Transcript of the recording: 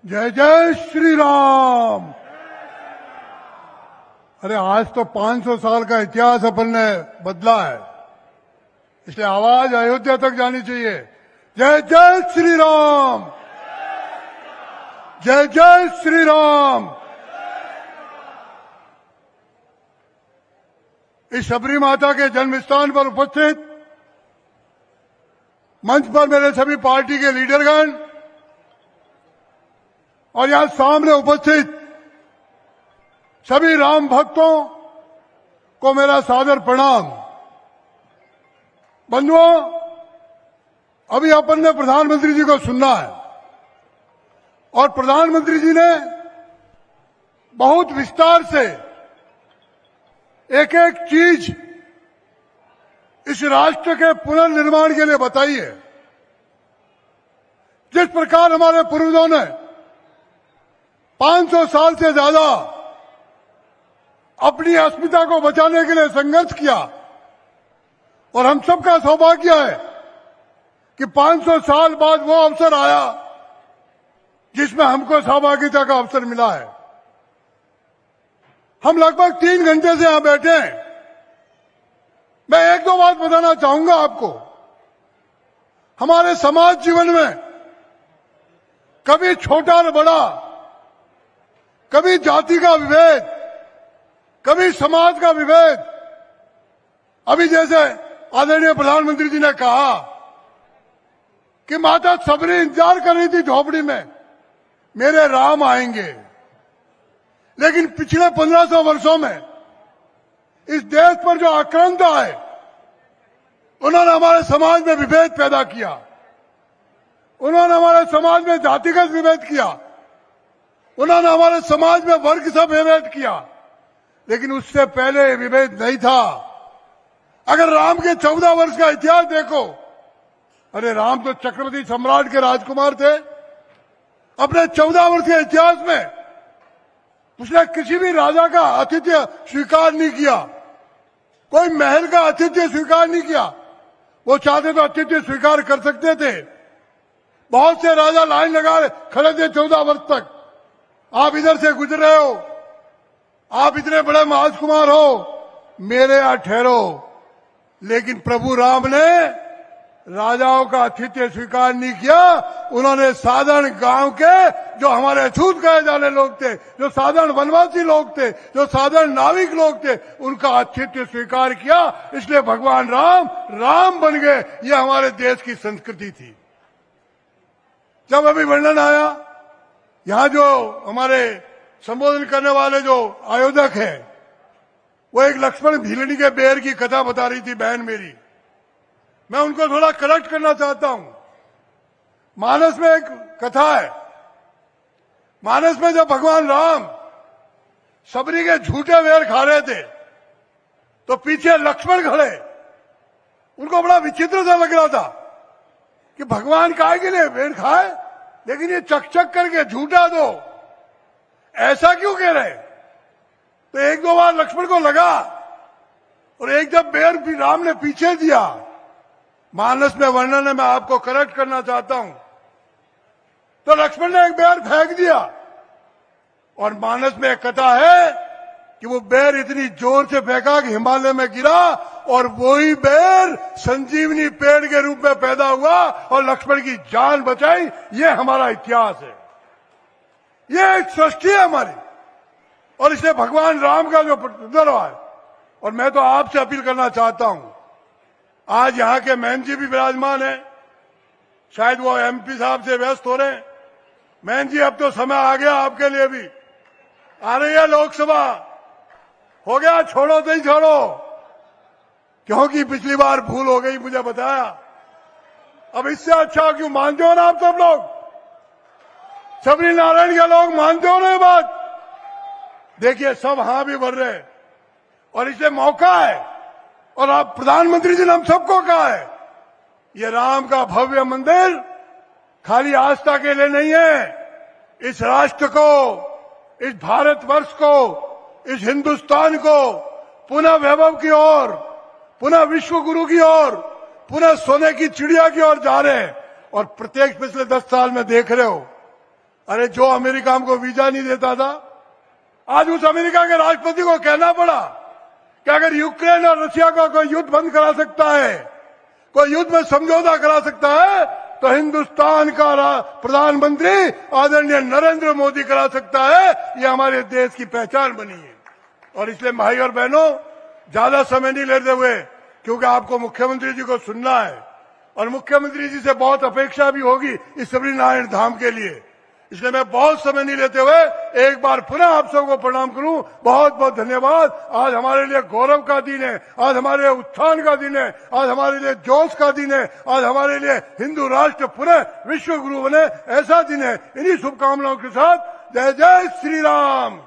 जय जय श्री राम। अरे आज तो 500 साल का इतिहास अपन ने बदला है, इसलिए आवाज अयोध्या तक जानी चाहिए। जय जय श्री राम, जय जय श्री राम। इस शबरी माता के जन्म स्थान पर उपस्थित मंच पर मेरे सभी पार्टी के लीडरगण और यहां सामने उपस्थित सभी राम भक्तों को मेरा सादर प्रणाम। बंधुओं, अभी अपन ने प्रधानमंत्री जी को सुनना है और प्रधानमंत्री जी ने बहुत विस्तार से एक एक चीज इस राष्ट्र के पुनर्निर्माण के लिए बताई है। जिस प्रकार हमारे पूर्वजों ने 500 साल से ज्यादा अपनी अस्मिता को बचाने के लिए संघर्ष किया और हम सबका सौभाग्य है कि 500 साल बाद वो अवसर आया जिसमें हमको सहभागिता का अवसर मिला है। हम लगभग 3 घंटे से यहां बैठे हैं। मैं एक दो बात बताना चाहूंगा आपको। हमारे समाज जीवन में कभी छोटा और बड़ा, कभी जाति का विभेद, कभी समाज का विभेद। अभी जैसे आदरणीय प्रधानमंत्री जी ने कहा कि माता सबरी इंतजार कर रही थी झोपड़ी में, मेरे राम आएंगे। लेकिन पिछले 1500 वर्षों में इस देश पर जो आक्रांता है, उन्होंने हमारे समाज में विभेद पैदा किया, उन्होंने हमारे समाज में जातिगत विभेद किया, उन्होंने हमारे समाज में वर्ग से विभेद किया। लेकिन उससे पहले विभेद नहीं था। अगर राम के 14 वर्ष का इतिहास देखो, अरे राम तो चक्रवर्ती सम्राट के राजकुमार थे। अपने 14 वर्ष के इतिहास में उसने किसी भी राजा का आतिथ्य स्वीकार नहीं किया, कोई महल का आतिथ्य स्वीकार नहीं किया। वो चाहते तो आतिथ्य स्वीकार कर सकते थे। बहुत से राजा लाइन लगा खड़े थे 14 वर्ष तक। आप इधर से गुजर रहे हो, आप इतने बड़े राजकुमार हो, मेरे यहां ठहरो। लेकिन प्रभु राम ने राजाओं का आतिथ्य स्वीकार नहीं किया। उन्होंने साधारण गांव के, जो हमारे अछूत कहे जाने लोग थे, जो साधारण वनवासी लोग थे, जो साधारण नाविक लोग थे, उनका आतिथ्य स्वीकार किया। इसलिए भगवान राम राम बन गए। यह हमारे देश की संस्कृति थी। जब अभी वर्णन आया, यहां जो हमारे संबोधन करने वाले जो आयोजक हैं, वो एक लक्ष्मण भीलनी के बेर की कथा बता रही थी बहन मेरी। मैं उनको थोड़ा करेक्ट करना चाहता हूं। मानस में एक कथा है। मानस में जब भगवान राम सबरी के झूठे वेर खा रहे थे तो पीछे लक्ष्मण खड़े। उनको बड़ा विचित्र सा लग रहा था कि भगवान काहे के लिए वेर खाए, लेकिन ये चक करके झूठा दो, ऐसा क्यों कह रहे। तो एक दो बार लक्ष्मण को लगा और एक जब बेर भी राम ने पीछे दिया। मानस में वर्णन है, मैं आपको करेक्ट करना चाहता हूं। तो लक्ष्मण ने एक बेर फेंक दिया और मानस में एक कथा है कि वो बेर इतनी जोर से फेंका कि हिमालय में गिरा और वही बेर संजीवनी पेड़ के रूप में पैदा हुआ और लक्ष्मण की जान बचाई। ये हमारा इतिहास है, ये एक सृष्टि है हमारी। और इसलिए भगवान राम का जो पुनर्वास है, और मैं तो आपसे अपील करना चाहता हूं, आज यहां के मैन जी भी विराजमान है, शायद वो एमपी साहब से व्यस्त हो रहे हैं। मैन जी, अब तो समय आ गया आपके लिए भी। आ रही है लोकसभा, हो गया, छोड़ो तो ही छोड़ो, क्योंकि पिछली बार भूल हो गई, मुझे बताया। अब इससे अच्छा क्यों, मानते हो ना आप सब लोग, सबरी नारायण के लोग मानते हो ना ये बात। देखिए सब हां भी भर रहे और इसलिए मौका है। और आप प्रधानमंत्री जी ने हम सबको कहा है, ये राम का भव्य मंदिर खाली आस्था के लिए नहीं है। इस राष्ट्र को, इस भारतवर्ष को, इस हिंदुस्तान को पुनः वैभव की ओर, पुनः विश्व गुरु की ओर, पुनः सोने की चिड़िया की ओर जा रहे हैं। और प्रत्येक पिछले 10 साल में देख रहे हो अरे जो अमेरिका हमको वीजा नहीं देता था, आज उस अमेरिका के राष्ट्रपति को कहना पड़ा कि अगर यूक्रेन और रशिया का कोई युद्ध बंद करा सकता है, कोई युद्ध में समझौता करा सकता है, तो हिंदुस्तान का प्रधानमंत्री आदरणीय नरेंद्र मोदी करा सकता है। ये हमारे देश की पहचान बनी है। और इसलिए भाई और बहनों, ज्यादा समय नहीं लेते हुए, क्योंकि आपको मुख्यमंत्री जी को सुनना है और मुख्यमंत्री जी से बहुत अपेक्षा भी होगी इस सबरीनारायण धाम के लिए, इसलिए मैं बहुत समय नहीं लेते हुए एक बार पुनः आप सबको प्रणाम करूं। बहुत बहुत धन्यवाद। आज हमारे लिए गौरव का दिन है, आज हमारे लिए उत्थान का दिन है, आज हमारे लिए जोश का दिन है, आज हमारे लिए हिंदू राष्ट्र पुनः विश्व गुरु बने ऐसा दिन है। इन्हीं शुभकामनाओं के साथ जय जय श्री राम।